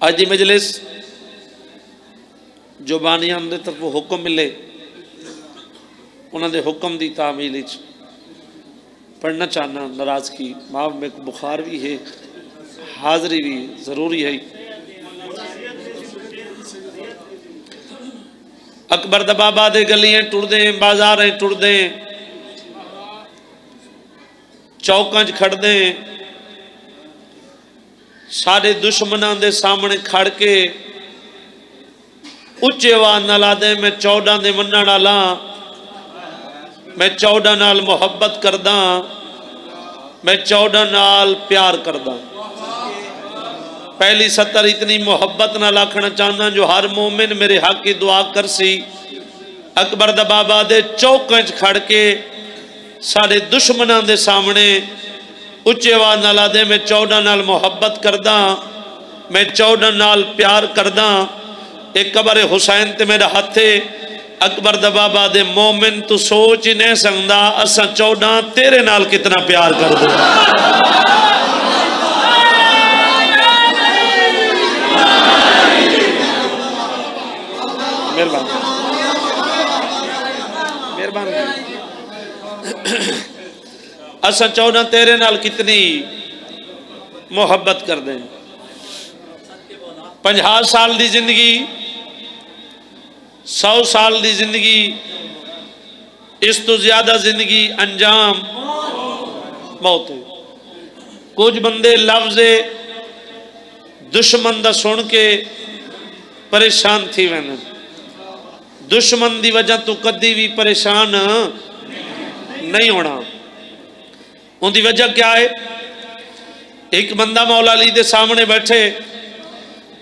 अज की मजलिस जो बानियां की तरफ हुक्म मिले उन्होंने हुक्म की तामील पढ़ना चाहना। नाराज़गी माफ में बुखार भी है, हाज़री भी ज़रूरी है। अकबर दबाबा दे गलियां टुरदे, बाजारें टुरदे, चौकां च खड़दे, सारे दुश्मनों के सामने खड़ के उच्चे आवाज़ नाल आदे मैं 14 दे मनण वाला, मैं 14 नाल मुहब्बत करदा, मैं 14 नाल प्यार करदा। पहली सत्तर इतनी मुहब्बत नाल आखना चाहना जो हर मोमिन मेरे हक की दुआ कर सी। अकबर दा बाबा दे चौकां च खड़ के सारे दुश्मनों के सामने उच्चे आवाज़ नाल आदे मैं 14 नाल मुहब्बत करदा, मैं 14 नाल प्यार करदा। एक कबर हुसैन ते मेरा हथ है। अकबर दा बाबा दे मोमिन तू सोच ही नहीं सकदा असा 14 तेरे नाल कितना प्यार कर दे। असा 14 तेरे नाल कितनी मोहब्बत कर दें। 50 साल की जिंदगी, 100 साल की जिंदगी, इस तो ज्यादा जिंदगी अंजाम मौत है। कुछ बंदे लफ्ज़ दुश्मन दा सुन के परेशान थी वैन। दुश्मन की वजह तो कदी भी परेशान नहीं होना। उनकी वजह क्या है? एक बंदा मौला अली दे सामने बैठे,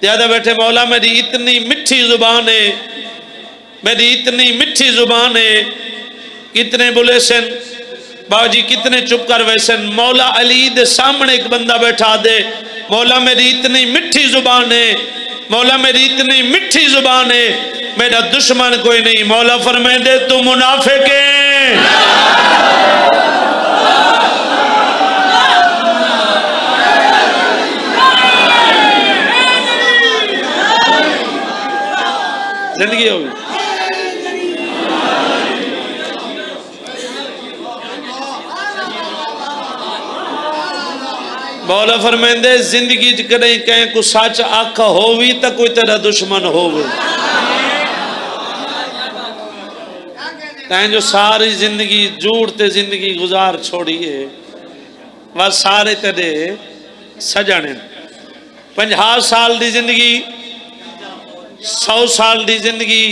ज्यादा बैठे, मौला मेरी इतनी मिठी जुबान है, मेरी इतनी मिठी जुबान है, कितने बुले सन बाजी, कितने चुप कर वैसन। मौला अली दे सामने एक बंदा बैठा दे, मौला मेरी इतनी मिठी जुबान है, मौला मेरी इतनी मिठी जुबान है, मेरा दुश्मन कोई नहीं। मौला फरमाए दे तू मुनाफिक है। जिंदगी होगी मौला फरमाइंदे जिंदगी च कहीं कहीं को सच आख होवी तो कोई तेरा दुश्मन होवे। तैं जो सारी जिंदगी झूठ ते जिंदगी गुजार छोड़िए वह सारे तेरे सजने। 50 साल की जिंदगी, 100 साल की जिंदगी,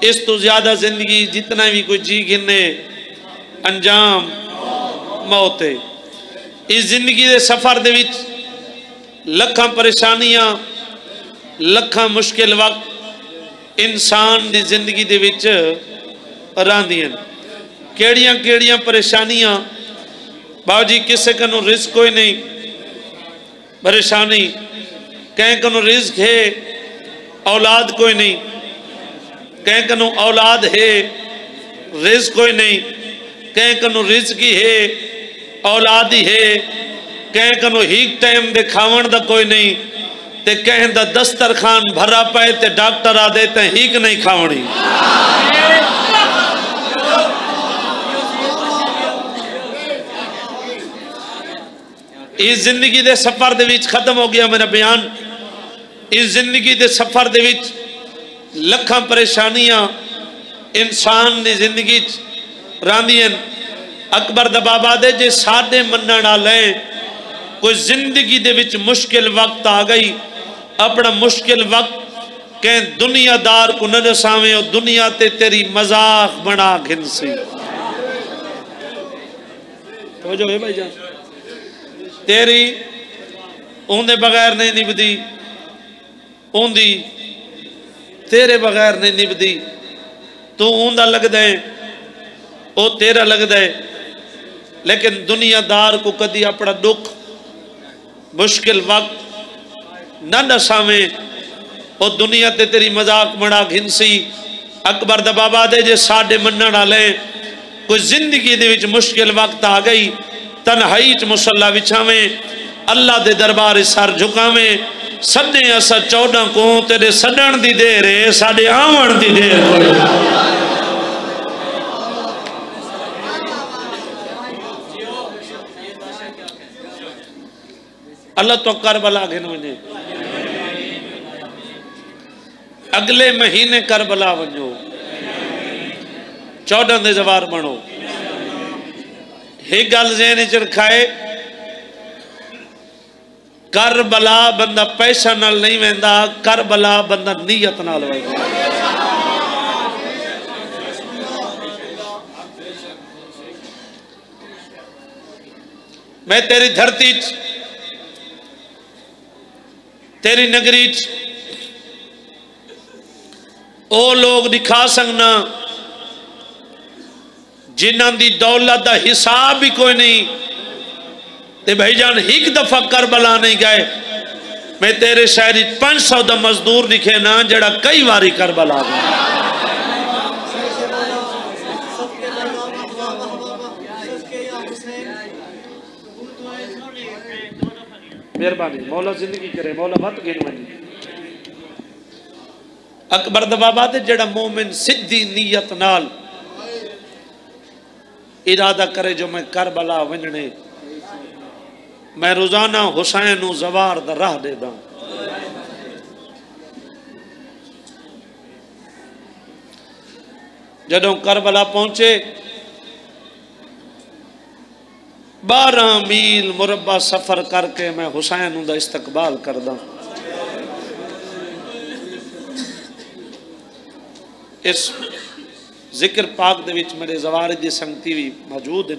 इस तो ज्यादा जिंदगी जितना भी कोई जी गिने अंजाम मौत है। इस जिंदगी के सफर दे विच लखां परेशानियां, लखां मुश्किल वक्त इंसान की जिंदगी दे विच रहिंदियां। केड़ियां केड़ियां परेशानियां बाजी, किसे कनु रिस्क कोई नहीं, परेशानी कहीं कनु रिस्क है, औलाद कोई नहीं, कहीं कनु औलाद है, रिस्क कोई नहीं, कहीं कनु रिस्क ही है, औलाद ही है, कहीं कनु हीक टाइम दे खावन दा कोई नहीं, ते कहीं दा दस्तरखान भरा पाए ते डॉक्टर आ देते हीक नहीं खावनी। इस जिंदगी दे सफर दे विच खत्म हो गया मेरा बयान। इस जिंदगी के सफर दे विच लखां परेशानियां इंसान की जिंदगी रहिंदियां। अकबर दा बाबा दे जे साडे मनण वाले कोई जिंदगी दे विच मुश्किल वक्त आ गई, अपना मुश्किल वक्त कहीं दुनियादार को न दसावे और दुनिया ते तेरी मजाक बना घिनसी। तो जो है भाई जान तेरी उनके बगैर नहीं निभदी, उनकी तेरे बगैर नहीं निभदी। तू उनका लगता है, वो तेरा लगता है, लेकिन दुनियादार को कदी अपना दुख मुश्किल वक्त न दसावे और दुनिया ते तेरी मजाक बना घिनसी। अकबर दा बाबा दे जे साडे मनण वाले कोई जिंदगी दे विच मुश्किल वक्त आ गई, तन्हाई च मुसल्ला विछावे, अल्लाह दे दरबार सर झुकावे, सदे असा 14 को तेरे सदन दी देर है, साडे आवन दी देर कोई। अल्लाह तो करबला गिन वने, अगले महीने करबला वनो, 14 दे जवार बनो। एक गल ज़हन च रखाए, करबला बंदा पैसा नाल नहीं वेंदा, करबला बंदा नीयत नाल वेंदा। मैं तेरी धरती तेरी नगरी ओ लोग दिखा सकना जिन्हां दी दौलत का हिसाब भी कोई नहीं, ते भाईजान एक दफा करबला नहीं गए। मैं तेरे शहर 500 दा मजदूर दिखे ना जड़ा कई बारी करबला गया। मेहरबानी मौला जिंदगी करे, मौला मत गिन वनी। अकबर दा बाबा ते जड़ा मोमिन सिद्धी नीयत नाल इरादा करे जो मैं करबला वंजने, मैं रोजाना हुसैन नू जवार दा राह दे दा। जदों करबला पहुंचे 12 मील मुरब्बा सफर करके मैं हुसैन दा इस्तकबाल करदा। इस जिक्र पाक दे विच मेरे जवार दी संगती भी मौजूद है।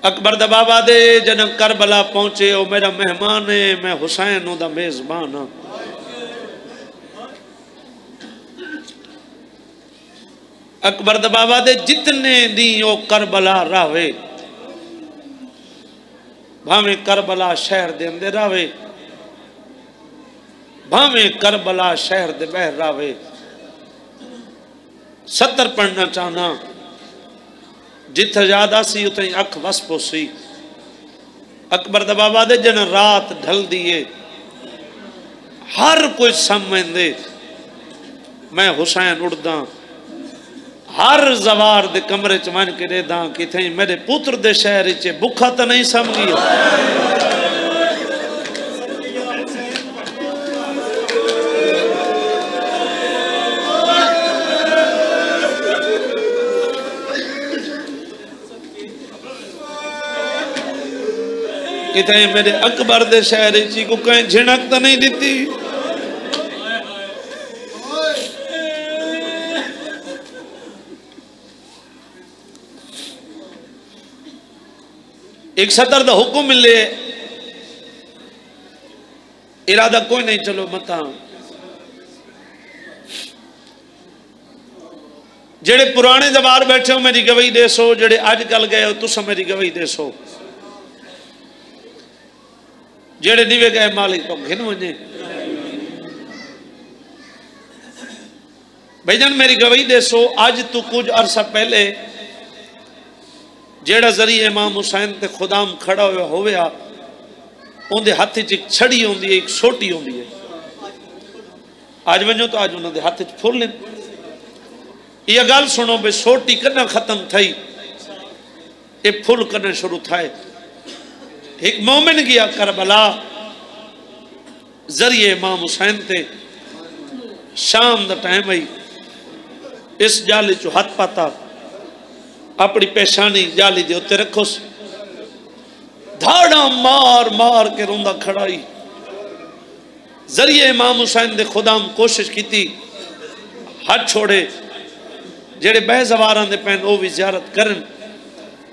अकबर दा बाबा दे जन करबला पहुंचे, ओ मेरा मेहमान है, मैं हुसैन दा मेजबान हाँ। अकबर दा बाबा दे जितने दी ओ करबला रावे, भावे करबला शहर दे अंदर रावे, भावे करबला शहर दे बहर रावे, 70 पढ़ना चाहना जिथे ज्यादा सी उते अख वस पोसी। अकबर दा बाबा दे जन रात ढल दिए, हर कोई समझे मैं हुसैन उड़दा, हर जवार दे कमरे च मन के देदा कि मेरे पुत्र दे शहर च भुखा तो नहीं समझी। कि मेरे अकबर दे शहर को कहीं झिणक तो नहीं दी। एक सदर का हुक्म मिले, इरादा कोई नहीं, चलो मता जेड़े पुराने दरबार बैठे हो मेरी गवाही देसो, जेड़े अजकल गए हो तुम मेरी गवाही देसो, जेड़े नहीं गए मालिक तो घिन वजे। भाईजान मेरी गवाही देसो, अज तू कुछ अरसा पहले जेड़ा जरिए इमाम हुसैन ते खुदाम खड़ा हुआ होया, उनके हाथ च एक छड़ी होंदी है, एक सोटी होंदी है। आज वजो तो आज उन्होंने हाथ च फुल ने। यह गल सुनो बे सोटी कदा खत्म थी, ये फुल कदा शुरू थाए। एक मोमिन गया करबला जरिए इमाम हुसैन ते, शाम दा टाइम आई, इस जाली चो हाथ पाता, अपनी पेशानी जाली दे उत्ते रखो, धाड़ा मार मार के रोंदा खड़ाई। जरिए इमाम हुसैन दे खुदाम कोशिश की, हाथ छोड़े, जेड़े बेजवारां दे पैन वो भी जियारत करन।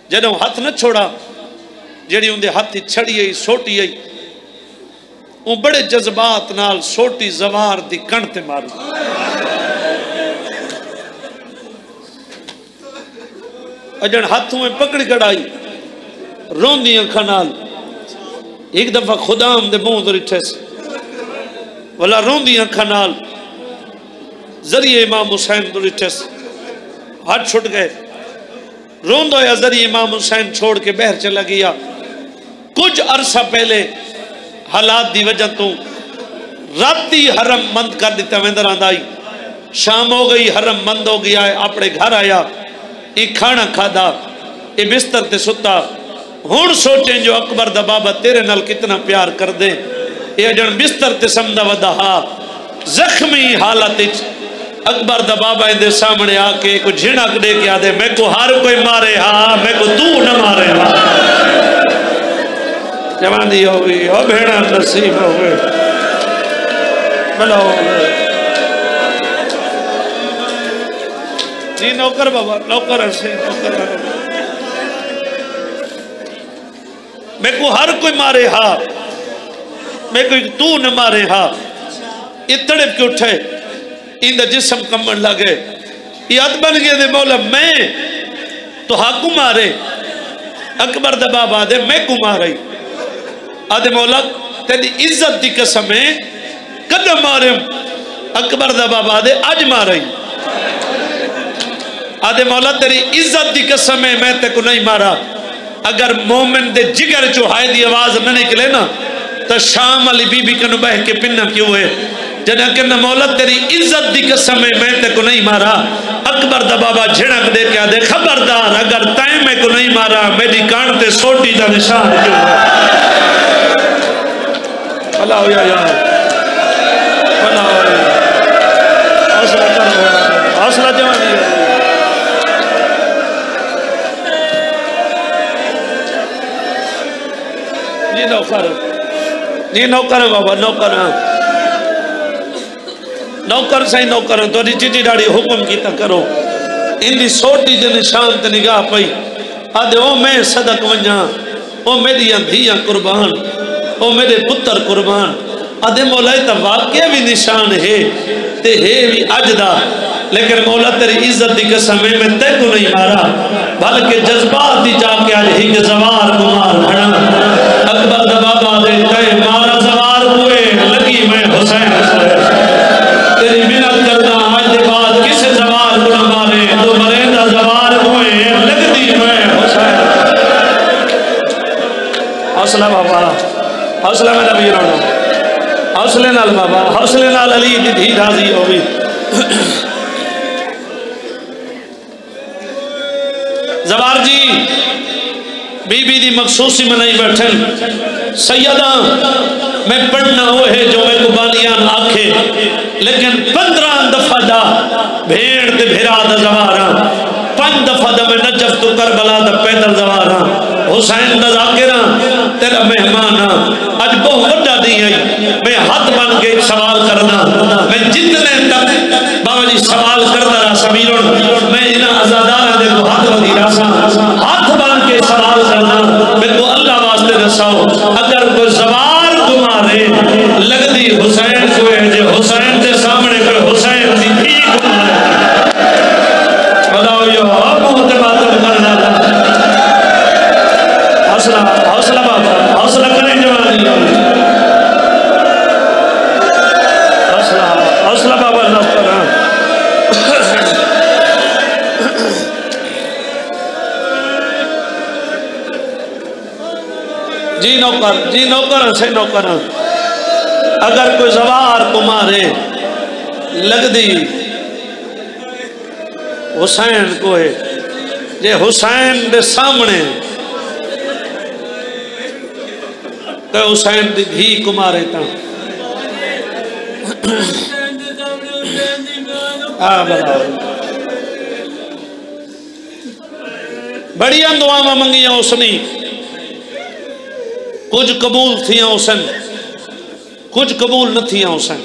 जदों हाथ न छोड़ा, जेड़ी उनके हाथ छड़ी आई सोटी आई, वो बड़े जज्बात नाल सोटी जवार दी कण ते मारी। अजन हाथों में पकड़ कड़ाई, रोंदी अखा नाल। एक दफा खुदाम दे मुंह रिठे वाला रोंदी अखा नाल, जरिए इमाम हुसैन रिठे, हाथ छुट गए। रोंद होया जरिए इमाम हुसैन छोड़ के बहर चला गया। कुछ अरसा पहले हालात की वजह तो राती हरम बंद कर दिता वेंदा रहा। शाम हो गई, हरम बंद हो गया, अपने घर आया, ये खाना खादा, ये बिस्तर ते सुता। हुण सोचे जो अकबर दा बाबा तेरे नाल कितना प्यार कर दे, ये जन बिस्तर ते समझदा वदा हा। जख्मी हालत अकबर दा बाबा इनके सामने आके कुछ झिड़क दे के आदे, मैं को हर कोई मारे हा, मैं को तू न मारे हा। जवानी हो गई, ओ भेड़ा नसीब हो गए, बुलाओ जी नौकर बाबा, नौकर से नौकर, मैं को हर कोई मारे हा, मैं कोई तू न मारे हा। ये तड़प के उठे, इंदा जिस्म कंबन लगे, याद बन गया दे मौला मैं तो हाकू मारे। अकबर दा बाबा दे मैं को मारे, आदे मौला तेरी इज्जत की कसम है कदम मारे। अकबर दा बाबा दे अज मारे, आदे मौला तेरी इज्जत की कसम है मैं तेको नहीं मारा। अगर मोमिन दे जिगर चो हाय दी आवाज न निकले ना तो शाम अली बीबी कनु बह के पिन्ना क्यों है। जना कहना मौला तेरी इज्जत की कसम है मैं तेको नहीं मारा। अकबर दा बाबा झिड़क दे के आदे खबरदार अगर तैं मैं को नहीं मारा मेरी कान ते सोटी दा निशान क्यों है। भला हो यार, भला हो, हौसला करो, हौसला जवानी हो। जी नौकर, जी नौकर बाबा, नौकर नौकर सही नौकर, थोड़ी चिट्ठी डाड़ी हुक्म किया करो। इनकी सोटी के निशान ते निगाह पई, आदे ओ मैं सदक वजा, ओ मेरी धियां कुर्बान, ओ मेरे पुत्र कुर्बान। आदे मौला तो वाकई भी निशान है ते है भी अज दा, लेकिन मौला तेरी इज्जत की कसम है मैं तै को नहीं मारा, बल्कि जज्बात दी जाके आज हिक जवार को मार खड़ा। अकबर दा बाबा दे तै मारा जवार हुए लगी मैं हुसैन तेरी मिन्नत करता आज के बाद किसे जवार को न मारे, तो मरेंदा जवार हुए लगदी मैं हुसैन। हौसला बाबा, हौसला मेरा वीर होना, हौसले नाल बाबा, हौसले नाल अली दी धी राजी हो गई। जवार जी बीबी दी मखसूसी में नहीं बैठन, सैयदा मैं पढ़ना वो है जो मैं कुबानियान आखे, लेकिन 15 दफा दा भेड़ ते भेरा दा जवारा, 5 दफा दा मैं नजफ तो करबला दा पैदल जवारा, हुसैन दा जाकिरा तेरा मेहमान अज बहुत बड़ा दी आई। मैं हाथ बन के सवाल करना, मैं जितने तक बाबा जी सवाल करता रहा समीरों, मैं इन आजादारा दे को हाथ बंदी रहा, हाथ बन के सवाल करना, मैं को अल्लाह वास्ते दसाओ अगर कोई जवार को मारे लगदी हुसैन को है, जो हुसैन के सामने कोई हुसैन दी भी को मारे बताओ यो बहुत मातम करना। हौसला, हौसला बाबा, हौसला करें जवानी, हौसला, हौसला बाबा नौकर। जी नौकर, जी नौकर से नौकर, अगर कोई जवार को मारे लगदी हुसैन को है, जे हुसैन के सामने तो हुसैन दी धी को मारे ता बड़िया दुआवा मंगिया उसने, कुछ कबूल थियां हुसैन, कुछ कबूल न थियां हुसैन।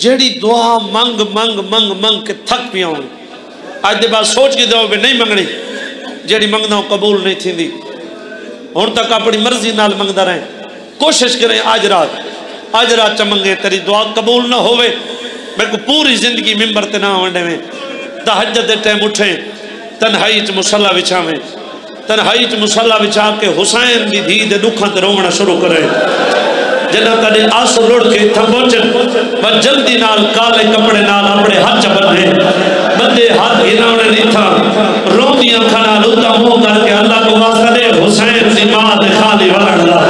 जेड़ी दुआ मंग मंग मंग मंग के थक पिया हो, अज दे बाद सोच के दो नहीं मंगनी, जेड़ी मंगना कबूल नहीं थी। हुण तक अपनी मर्जी नाल मंगदा रहे, कोशिश करें आज रात च मंगे तेरी दुआ कबूल ना होवे, मेरे को पूरी जिंदगी मिंबर ते ना वंडे में। तहज्जुद दे टाइम उठे, तन्हाई च मुसल्ला बिछावे, तन्हाई च मुसल्ला बिछा के हुसैन दी धी दे दुखां ते रोवना शुरू करे। जना कदे आंसू रुड़ के थम्बोचन बस जल्दी नाल काले कपड़े नाल अपने हाथ बन्ने बंदे हाथ हिलाने नहीं था रोंदियां खाना लुत्ता मुंह करके अल्लाह को वास्ता दे हुसैन दी मां दे खाली वाड़ ला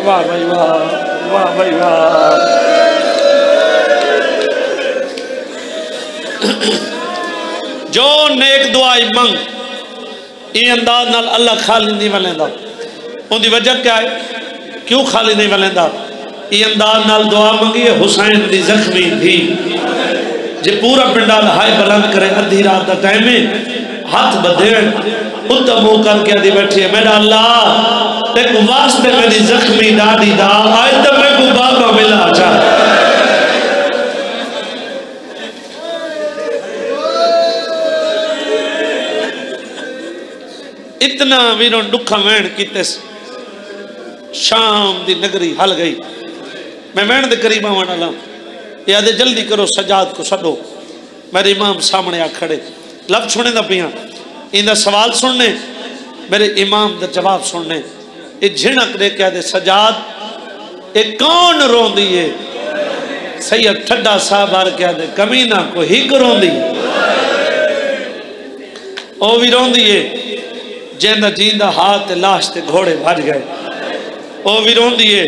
वाह भाई वाह वाह भाई वाह जो नेक दुआई मंग ये अंदाज नाल अल्लाह खाली नहीं वलेंदा उनकी वजह क्या है क्यों खाली नहीं वलेंदा ये अंदाज नाल दुआ मंगी हुसैन दी जख्मी थी जे पूरा पिंडाल हाय बुलंद करे अद्धी रात का टाइम है हाथ बधे उत्तम मुंह करके आदि बैठी है मेरा अल्लाह तेक वास्ते मेरी जख्मी दादी दा आज तक मैं को बाबा मिला जा इतना वीरों दुखा वैन किते शाम दी नगरी हल गई मैं वैन दे करीब आवन वाला याद जल्दी करो सजाद को सदो मेरे इमाम सामने आ खड़े लफ्ज सुने दा पिया इंदा सवाल सुनने मेरे इमाम दा जवाब सुनने ये झिणक दे क्या दे सजाद ये कौन रोंदी है सैयद ठड्डा साहब आर क्या दे कमीना को हिक रोंदी ओ भी रोंदी है जेंदा जींदा हाथ लाश ते घोड़े भज गए ओ भी रोंदी है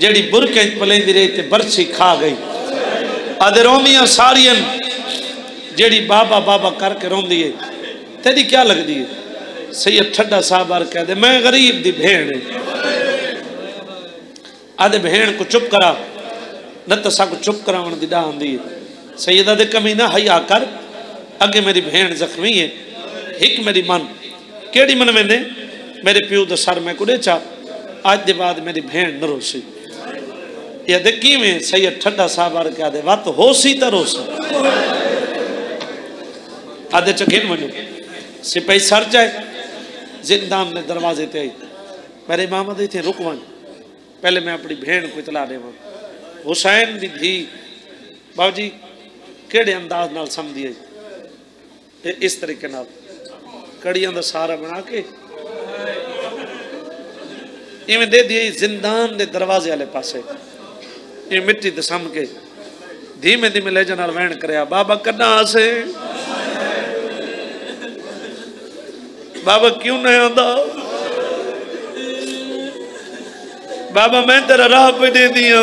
जेड़ी बुरके पलेंदी रही ते बरसी खा गई आदे रोंदियां सारियन जेड़ी बाबा बाबा करके रोंदी है तेरी क्या लगदी है सैयद ठड्डा साहब आर कह दे मैं गरीब दी भेण आदे भेण को चुप करा न तो साको चुप करावन दी डाह आंदी है सैयदा दे कमी ना हया कर अगे मेरी भेण जख्मी है हिक मेरी मन केड़ी मन वेंदे मेरे प्यो दा सर मैं कुड़े चा आज दे बाद मेरी भेण न रोसी या दे किवें सैयद ठड्डा साहब आर कह दे वत होसी त रोसी आदे चखेन वणो सिपाही सर जाए जिंदान ने दरवाजे ते आई मेरे इमाम दे थे रुकवन पहले मैं अपनी भेण को इतला देवा हुसैन दी धी बाबूजी केड़े अंदाज नाल समझी आई इस तरीके नाल कड़ियां दा सहारा बना के इवें दे दी जिंदान दे दरवाजे वाले पासे ये मिट्टी ते सम के धीमे धीमे ले नाल वहन करया बाबा कन्ना से बाबा क्यों नहीं आंदा बाबा मैं तेरा राह पे दे दिया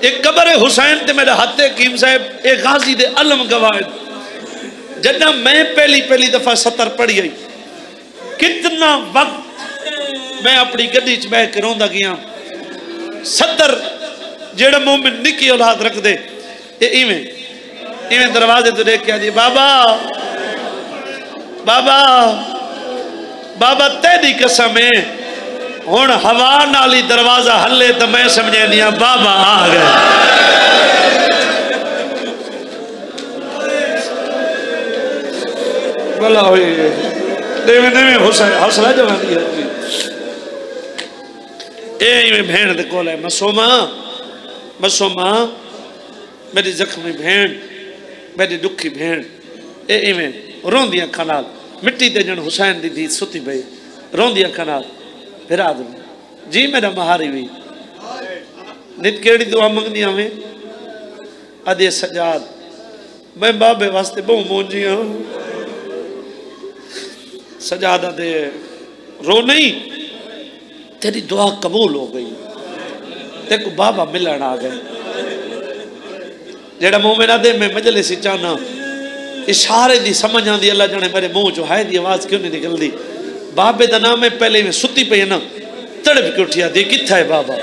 एक कबर है हुसैन ते मेरे हाथे कीम साहब एक गाजी दे अलम गवाद जदा मैं पहली दफा सतर पढ़ी आई कितना वक्त मैं अपनी गड्डी च बह के रोंदा गया सतर जेड़ा मोमिन निकी औलाद रख दे इवें इवें दरवाजे तो देख के जी बाबा बाबा बाबा तेरी कसम है हुण हवा नाल ही दरवाजा हले तो मैं समझे दिया बाबा आ गए भला हुई देवे देवे हौसला जवानी है इवें भेण दे कोल है मसोमा मसोमा मेरी जख्मी भेण मेरी दुखी भेण इवें रोंदी अखां नाल मिट्टी ते जण हुसैन दी धी सुती पई रोंदी अखां नाल फिर आदमी जी मेरा महारी भी नित केड़ी दुआ मंगदी हमें अदे सजाद मैं बाबे वास्ते बहु मोंजी हाँ सजाद दे रो नहीं तेरी दुआ कबूल हो गई तेको बाबा मिलन आ गए जेड़ा मुंह में ना दे मैं मजलिस चाहना इशारे दी समझ आती अल्लाह जाने मेरे मुंह चो हाय दी आवाज क्यों नहीं निकलती बाबे का नाम है पहले में सुती पई ना तड़प के उठी आती कित्था है बाबा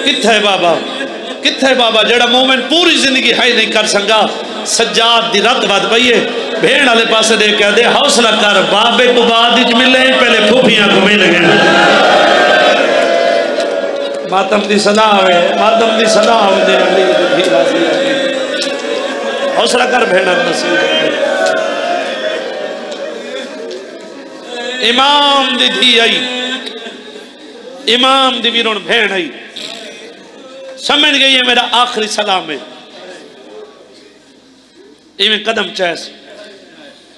कित्था है बाबा कित्था है बाबा जेड़ा मोमेंट पूरी जिंदगी हाई नहीं कर संगा सज्जाद दी रत वध पई है भेड़ वाले पासे दे के दे हौसला कर बाबे को बाद मिले पहले फूफियां को मिल गए मातम दी सदा आवे मातम दी सदा आवे हौसला कर भेड़ नसीब इमाम दी धी आई इमाम दी वीरों भेड़ आई समझ गई है मेरा आखिरी सलाम है इवें कदम चैस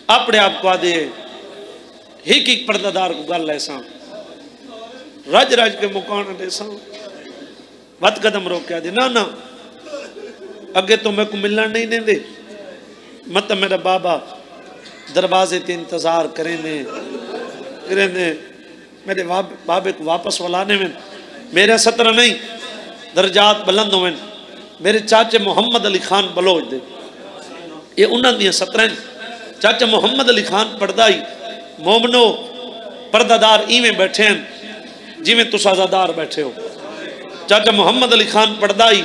अपने आप को आदे एक पर्दादार को गल ऐसा रज रज के मुकान देसा वत कदम रोक दे ना अगे तो मेरे को मिलना नहीं देंदे मत मेरा बाबा दरवाजे ते इंतजार करेंगे मेरे बाबे को वापस बुलाने में मेरा सत्र नहीं दर्जात बुलंद होवे मेरे चाचे मोहम्मद अली खान बलोच दे ये उन्होंने सत्र चाचा मोहम्मद अली खान पढ़दाई मोमनो पर्दादार इवें बैठे हैं जिमें तुस आजादार बैठे हो चाचा मोहम्मद अली खान पढ़दाई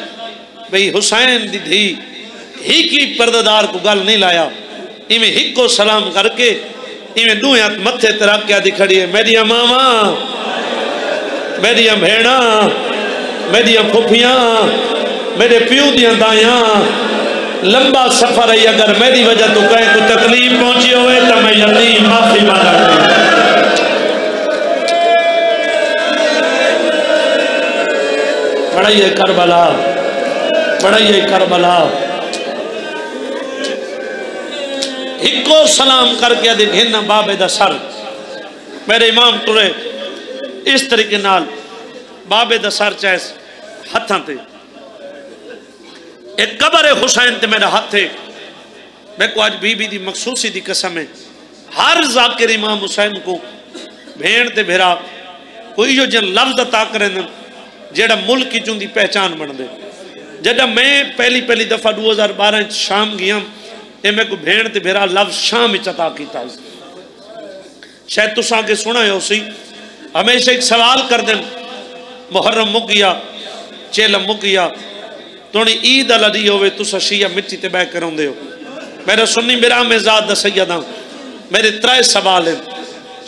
भाई हुसैन दी धी ही पर्दादार को गल नहीं लाया इवें हिको सलाम करके इवें दू हाथ मथे तराकिया दी खड़ी है मेरिया मावा मेरिया भेड़ा मेरिया फुफियां मेरे प्यू दिया दाया लंबा सफर है अगर मेरी वजह तो कहीं को तकलीफ पहुंची हुए तो मैं यकीन माफी मांगा पढ़ाइए करबला पढ़ाइए करबला इको सलाम करके आदि घेना बाबे दा सर मेरे इमाम टुरे इस तरीके नाल बाबे दा सर चैस हथां ते एक कबर है हुसैन ते मेरा हाथ है मैं को आज बीबी दी मखसूसी दी कसम है हर जाकिर इमाम हुसैन को भेड़ ते भेरा कोई जो जन लफ्ज अता करें जेड़ा मुल्क की चुंदी पहचान बन दे जब मैं पहली दफा 2012 शाम गया ते मैं को भेड़ ते भेरा लफ्ज शाम अता किया शायद तुसा के सुना हो सी हमेशा एक सवाल कर दें मुहर्रम मुक गया चेलम मुक गया थोड़ी ईद अली होवे तुसा शिया मिट्टी ते बह कर आंदे हो मेरा सुन्नी मेरा मेजाद दा सैयदा मेरे 3 सवाल हैं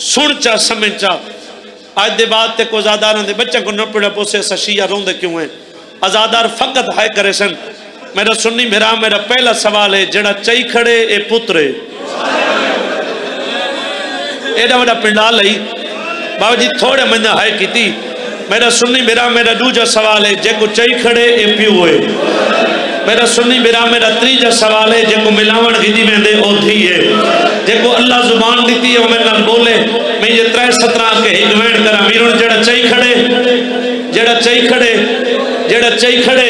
सुन चा समझ चा आज दे बाद ते को आजादार दे बच्चा को न पड़ा पोसे सा शिया रोंदे क्यों है आजादार फकत है करे सन मेरा सुन्नी मेरा पहला सवाल है जेड़ा चई खड़े ए पुत्र एडा बड़ा पिंडाल है बाबा जी थोड़े महीना है की मेरा सुन्नी मेरा दूजा सवाल है जेको चई खड़े ए प्यू है मेरा सुन्नी मेरा तीजा सवाल है जेको मिलावण गिदी वेंदे ओ थी है जेको अल्लाह जुबान दी है मेरे नाल बोले मैं ये 3 17 के एक वेण करा वीरन जेड़ा चई खड़े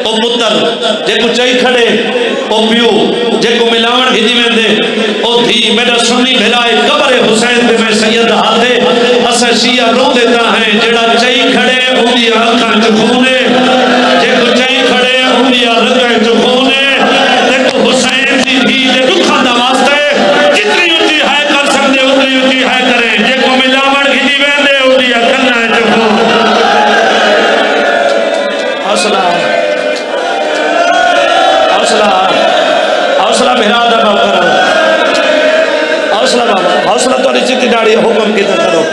ओ पुत्र जेको चई खड़े ओ प्यू जेको मिलावण गिदी वेंदे ओ थी मेरा सुन्नी भेराए कब्र हुसैन पे मैं सैयद हाथे असा शिया रो देता है जेड़ा चई खड़े उंदी आंखां च खून है जेको चई खड़े उंदी रगां च खून है देखो हुसैन दी धी दे दुखां दा वास्ते जितनी ऊंची है कर सकदे उतनी ऊंची है करें जेको मिलावण गिदी वेंदे उंदी अखन्ना च खून हौसला हौसला हौसला मेरा दा बाबा हौसला बाबा हौसला तो चिट्ठी दाड़ी हुक्म की करो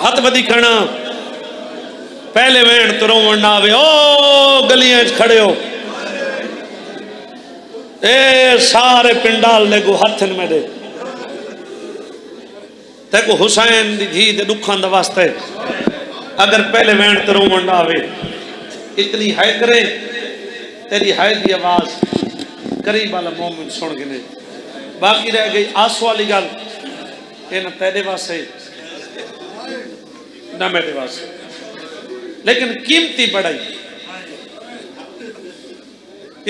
हाथ बदी खड़ा पहले वेण तो रोवण ना आवे ओ गलियां खड़े हो ए सारे पिंडाल लेगो हथन मेरे देखो हुसैन दी धी दे दुखां दा वास्ते अगर पहले वेण तो रोवण ना आवे इतनी है करे तेरी है दी आवाज करीब वाला मोमिन सुन के ने बाकी रह गई आंसू वाली गल ये ना तेरे वास्ते ना मेरे वास्ते लेकिन कीमती बढ़ाई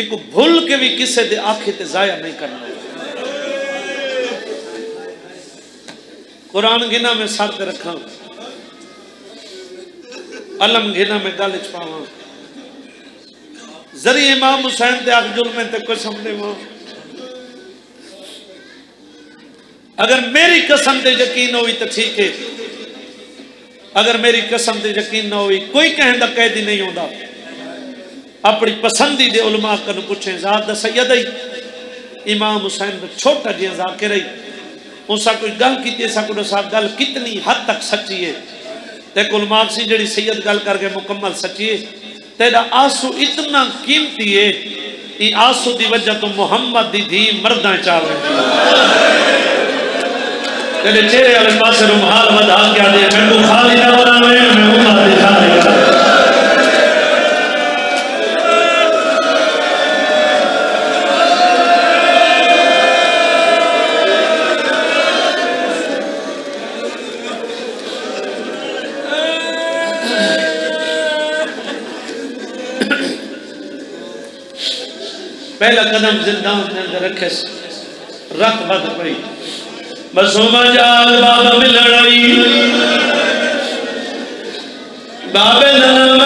एक भूल के भी किसी दे आंखें ते जाया नहीं करना कुरान गिना में सर ते रखा अलम गिना में गल च पावा जरिए इमाम हुसैन ते आख जुल्म ते कसम दे अगर मेरी कसम ते यकीन हुई तो ठीक है अगर मेरी कसम ते यकीन ना हुई कोई कहने का कैदी नहीं होता अपनी पसंदीदे उलमा कन पूछे ज़ात दा सैयद ही इमाम हुसैन दा छोटा जिहा ज़ाकिर है उसा कोई गल की सा गल कितनी हद तक सच्ची है ते उलमा सी जड़ी सैयद गल करके मुकम्मल सच्ची है तेरा आंसू इतना कीमती है आंसू की वजह तो मुहम्मद दी धी मर्दा चाह रही तेरे चेहरे वाले पास रुमाल बधा क्या दे मैं को खाली ना बनावे मैं उम्मा दिखा देगा पहला कदम जिंदा रखे रत बद पई बसो मजाल बाबा मिलण आई बाबे नाम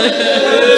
है।